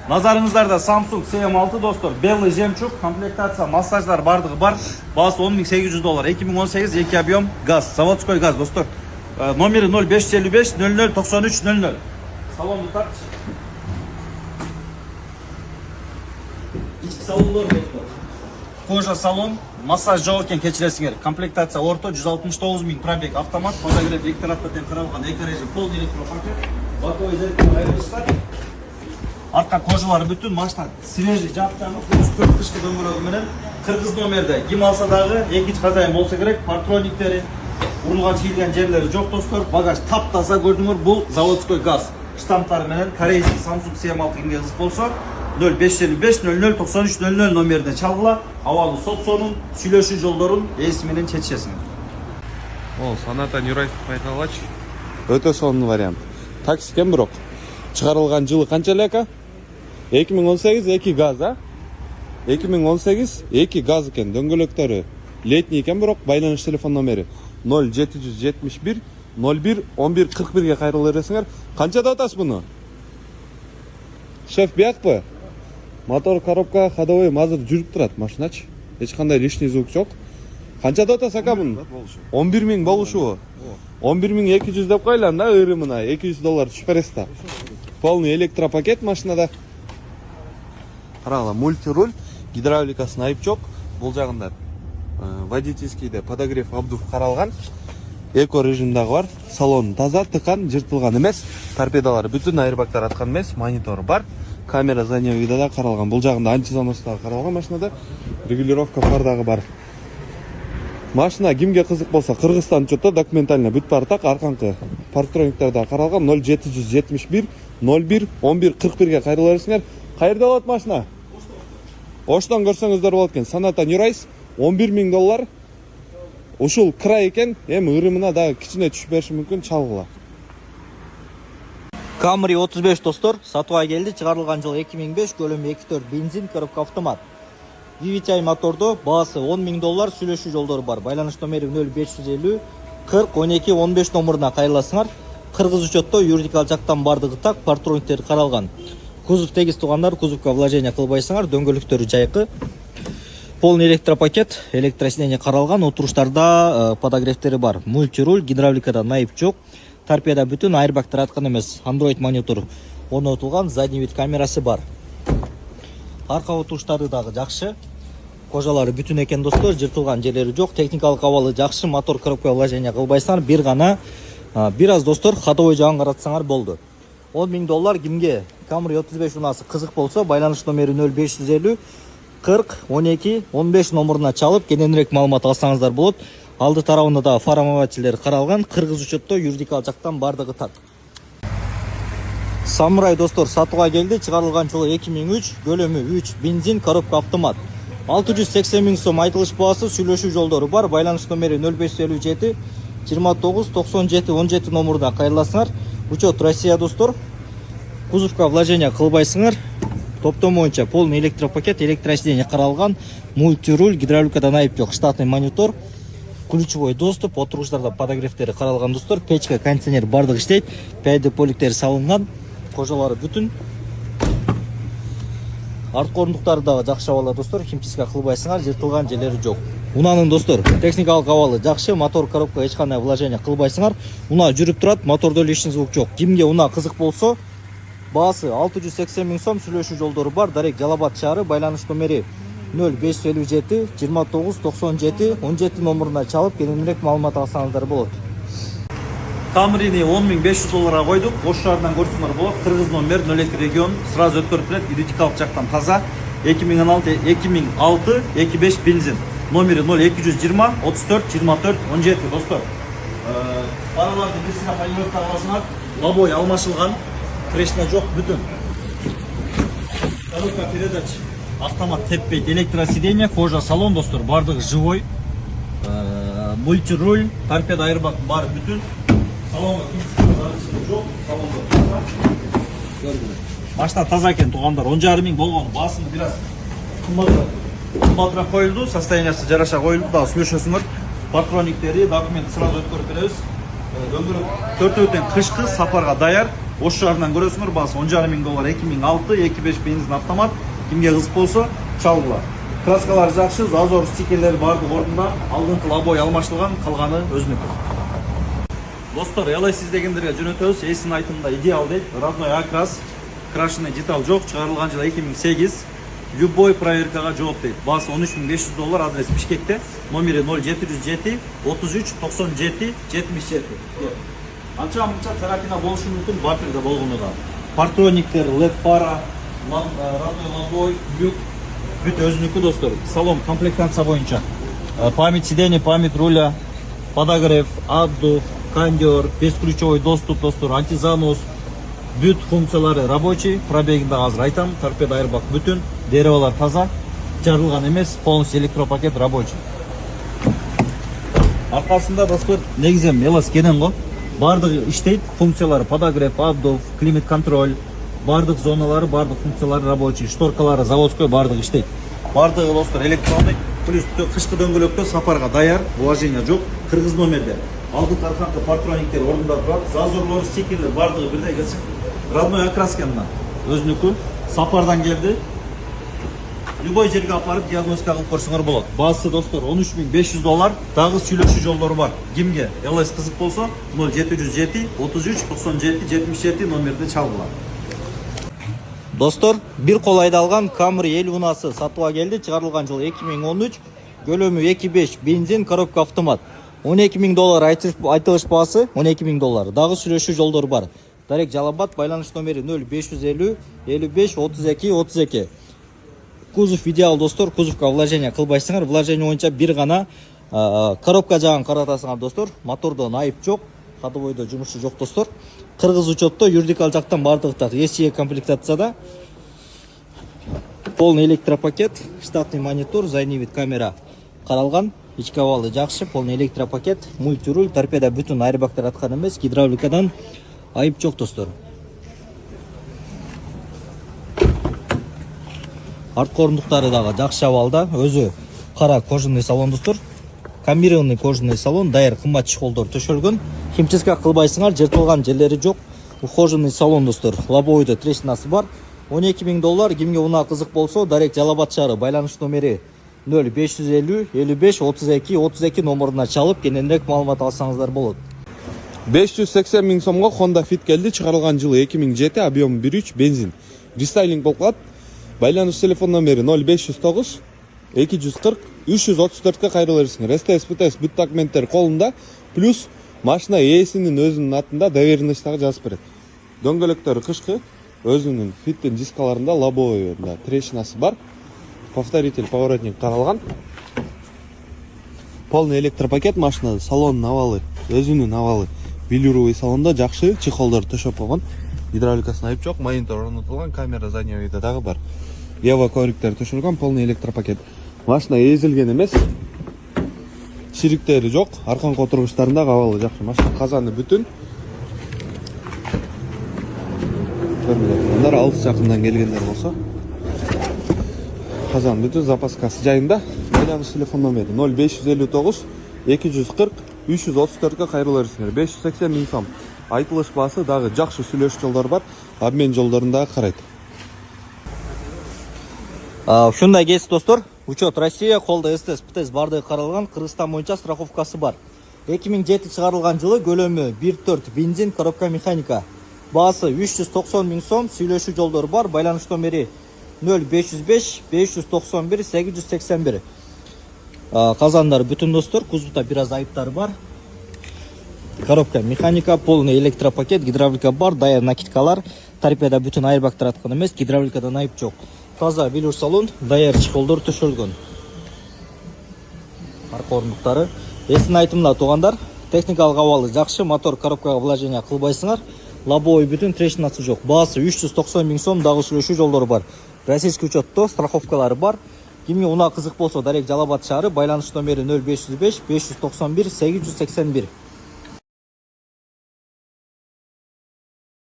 Назарыңыздарда Samsung CM6 достор, белый жемчуг, комплектация, массаждар бардығы бар. Басы $10.800, 2018, 2 объем газ, заводской газ достор. Номері 0555 00 93 00. Салонды тарт. İçki salonlar dostor. Кожа салон, массаж жоқ екен кешіресіңер. Комплектация орто 169 000 пробег, автомат, подогрев, электраттан қыралған эко-режим, полный электропакет, боковой зеркало айырылыстар. Артқа кожалары бүтін, машина свежий, жап-жаңы, төрт кішкі дөңгелегіменен қырғыз номерде. Ким алса дағы екінші хозяин болса керек, парктрониктері, урылған шиілген жерлері жоқ достар. Багаж тап-таза көрдіңдер, бұл заводской газ. Штамптары менен корейский Samsung CM6 кімге қызық болса 0555 00 93 00 номеріне чалғыла, авалы соп-сонын, сүйлөшүү жолдорун есіменен чечесің. Ол, Саната Нюрайсов айталач. Өте сонун вариант. Такси кем бирок? Чыгарылган жылы канча лека? 2018 2 газ, а? 2018 2 газ экен, дөңгөлөктөрү. Летний экен бирок, байланыш телефон номери 0771 01 11 41-ге кайрылып бересиңер. Канчада атасыз буну? Шеф биякпы? Мотор, коробка, ходовой, мазыр жүрүп турат машиначы. Эч кандай лишний звук жок. Канчада атасыз ака буну? 11 000 болушубу? 11 200 деп койлам да, ырымына $200 түшүп бересиз да. Полный электропакет машинада. Карагыла, мультируль, гидравликасын айып жок. Бул жагында водительскийде подогрев, обдув каралган. Эко режимдагы бар. Салон таза, тыкан, жыртылган эмес. Торпедалары бүтүн, айырбактар аткан эмес, монитор бар. Камера заднего вида да каралган. Бул жагында антизанос дагы каралган машинада. Регулировка фар дагы бар. Машина кимге кызык болса, Кыргызстан учетто документально бүт бар так, арканкы парктрониктарда каралган. 0771 01 11 41-ге кайрыла бересиңер. Кайерде болот машина? Оштон көрсөңүздөр болот экен. Саната Нюрайс $11 000. Ушул край экен, эми ырымына дагы кичине түшүп бериши мүмкүн, чалгыла. Camry 35 достор, сатууга келди. Чыгарылган жылы 2005, көлөмү 2.4 бензин, коробка автомат. VVTi мотордо, баасы $10 000, сүйлөшүү жолдору бар. Байланыш номери 0550 40 12 15 номуруна кайрыласыңар. Кыргыз учетто юридикалык жактан бардыгы так, парктрониктери каралган. Кузов тегиз тугандар, кузовко вложение кылбайсыңар, дөңгөлүктөрү жайкы. Полный электропакет, электросиденье каралган, отуруштарда подогревтери бар. Мультируль, гидравликада найып жок. Торпеда бүтүн, айырбактар аткан эмес. Android монитор орнотулган, задний вид камерасы бар. Арка отуруштары дагы жакшы. Кожалары бүтүн экен достор, жыртылган жерлери жок. Техникалык абалы жакшы, мотор коробка вложение кылбайсыңар. Бир гана бир аз достор ходовой жагын каратсаңар болду. $10 000 кимге Camry 35 унасы кызык болсо, байланыш номери 0550 40 12 15 номуруна чалып, кененирээк маалымат алсаңыздар болот. Алды тарабында да фар омователери каралган, кыргыз учетто юридикалык жактан бардыгы так. Samurai достор, сатууга келди. Чыгарылган жылы 2003, көлөмү 3, бензин, коробка автомат. 680 000 сом айтылыш баасы, сүйлөшүү жолдору бар. Байланыш номери 0557 29 97 17 номурда кайрыласыңар. Учет Россия достор. Кузовка вложение кылбайсыңар. Топтом боюнча полный электропакет, электросиденье каралган, мультируль, гидравликадан айып жок, штатный монитор, ключевой доступ, отуруштарда подогревтери каралган достор, печка, кондиционер бардыгы иштейт, пейде поликтери салынган, кожалары бүтүн. Артқы орындуктары дагы жакшы абалы достор, химчистка кылбайсыңар, жыртылган жерлери жок. Унанын достор, техникалык абалы жакшы, мотор коробка эч кандай вложение кылбайсыңар. Уна жүрүп турат, мотордо лишний звук жок. Кимге уна кызык болсо, баасы 680 000 сом, сүйлөшүү жолдору бар. Дарек Жалабат шаары, байланыш номери 0557 29 97 17 номуруна чалып, кененирээк маалымат алсаңыздар болот. Camry'ни $10 500 койдук. Ош шаарынан көрсөңөр болот. Кыргыз номер 02 регион, сразу өткөрүп берет. Юридикалык жактан таза. 2006 25 бензин. Номери 0220 34 24 17 достор. Параларды кесине поймёттар аласыңар. Лобой алмашылган. Крешна жок бүтүн. Коробка передач, автомат теппейт, электросиденье, кожа салон достор, бардыгы живой. Мультируль, торпеда айырбак бар бүтүн. Салонга кимсиз жок, салонда. Машина таза экен тугандар, 10,5 000 болгон, басыны бир аз кымбатыраак коюлду, состояниясы жараша коюлду, дагы сүйлөшөсүңөр. Парктрониктери, документ сразу өткөрүп беребиз. Дөңгөлөк төртөөтөн кышкы сапарга даяр. Ош шаарынан көрөсүңөр, баасы 10,5 миң доллар, 2006, 2.5 бензин автомат. Кимге кызык болсо, чалгыла. Краскалары жакшы, зазор стикерлери бардык ордунда, алдыңкы лобой алмаштырылган, калганы өзүнүкү. Достор, LS издегендерге жөнөтөбүз. Эсин айтымында идеал дейт. Родной окрас, крашеный деталь жок, чыгарылган жыл 2008. Любой проверкага жооп дейт. Баасы 13.500 доллар, адрес Бишкекте, номери 0707 33 97 77. Анча-мынча царапина болушу мүмкүн, бамперде болгону да. Партрониктер, LED фара, родной лобой, люк, бүт өзүнүкү достор. Салон комплектация боюнча память сидений, память руля, подогрев, обдув, кондер, бесключевой доступ достор, антизанос, бүт функциялары рабочий. Пробегинде азыр айтам, торпеда айырбак бүтүн, деревалар таза, жарылган эмес, полностью электропакет рабочий. Аркасында достор негизем LS кенен го. Бардыгы иштейт, функциялары подогрев, обдув, климат контроль, бардык зоналары, бардык функциялары рабочий, шторкалары заводской бардыгы иштейт. Бардыгы достор электронный, плюс кышкы дөңгөлөктө сапарга даяр, вложение жок, кыргыз номерде. Алдыңкы арканкы партрониктер ордунда турат, зазорлор, стикерлер бардыгы бирдей келсе. Родной окраскандан өзүнүкү, сапардан келди. Любой жерге апарып диагностика кылып көрсөңөр болот. Баасы достор 13.500 доллар, дагы сүйлөшүү жолдору бар. Кимге LS кызык болсо 0707 33 97 77 номерди чалгыла. Достор, бир кол айдалган Camry 50 унасы сатууга келди. Чыгарылган жыл 2013, көлөмү 2.5 бензин, коробка автомат. 12 миң доллар айтылыш баасы, 12 миң доллар. Дагы сүйлөшүү жолдору бар. Дарек Жалабат, байланыш номери 0550 55 32 32. Кузов идеал достор, кузовка вложение кылбайсыңар. Вложение боюнча бир гана коробка жагын каратасыңар достор. Мотордон айып жок, ходовойдо жумушу жок достор. Кыргыз учетто юридикал жактан бардыгы так ECE комплектацияда. Полный электропакет, штатный монитор, задний вид камера каралган. Ички абалы жакшы, полный электропакет, мультируль, торпеда бүтүн айрбактар аткан эмес, гидравликадан айып жок достор. Артқы орындықтары дагы жакшы абалда, өзү кара кожаный салон достор. Комбинированный кожаный салон, даяр кымбат чехолдор төшөлгөн. Химчистка кылбайсыңар, жыртылган жерлери жок. Ухоженный салон достор. Лобовойдо трещинасы бар. 12 миң доллар. Кимге унаа кызык болсо, Дарек Жалабат шаары, байланыш номери 0550 55 32 32 номеруна чалып, кененирээк маалымат алсаңыздар болот. 580 миң сомго Honda Fit келди, чыгарылган жылы 2007, объем 1.3 бензин. Рестайлинг болуп калат. Байланыш телефон номери 0509 240 334 кайрыла берсиңер. СТС, ПТС бүт документтер колунда, плюс машина ээсинин өзүнүн атында доверенность дагы жазып берет. Дөңгөлөктөрү кышкы, өзүнүн фиттин дискаларында лобовойдо трещинасы бар. Повторитель, поворотник каралган. Полный электропакет машина, салонун абалы, өзүнүн абалы. Велюровый салонда жакшы, чехолдор төшөп койгон. Гидравликасын айып жок, монитор орнотулган, камера заднего вида дагы бар. Ева ковриктер төшөлгөн, полный электропакет. Машина эзилген эмес. Шириктери жок, арканкы отургучтарында абалы жакшы. Машина казаны бүтүн. Көрмөдүлөр, алыс жакындан келгендер болсо. Казан бүтүн, запаскасы жайында. Байланыш телефон номери 0559 240 334 кайрыла берсиңер. 580 миң сом. Айтылыш баасы дагы жакшы сүйлөшүү жолдору бар. Обмен жолдорун дагы карайт. Ушундай кез достор, учет Россия, колдо СТС, ПТС бардыгы каралган, Кыргызстан боюнча страховкасы бар. 2007 чыгарылган жылы, көлөмү 1.4 бензин, коробка механика. Баасы 390 миң сом, сүйлөшүү жолдору бар. Байланыш номери 0505 591 881. Казандар бүтүн достор, кузовда бир аз айыптары бар. Коробка механика, полный электропакет, гидравлика бар, даяр накидкалар, торпеда бүтүн айырбактар аткан эмес, гидравликадан айып жок. Таза велюр салон, даяр чехолдор төшөлгөн. Арка орындуктары. Эсин айтымда туугандар, техникалык абалы жакшы, мотор коробкага вложение кылбайсыңар. Лобовой бүтүн, трещинасы жок. Баасы 390 миң сом, дагы сүйлөшүү жолдору бар. Российский учетто страховкалары бар. Кимге унаа кызык болсо, Дарек Жалабат шаары, байланыш номери 0505 591 881.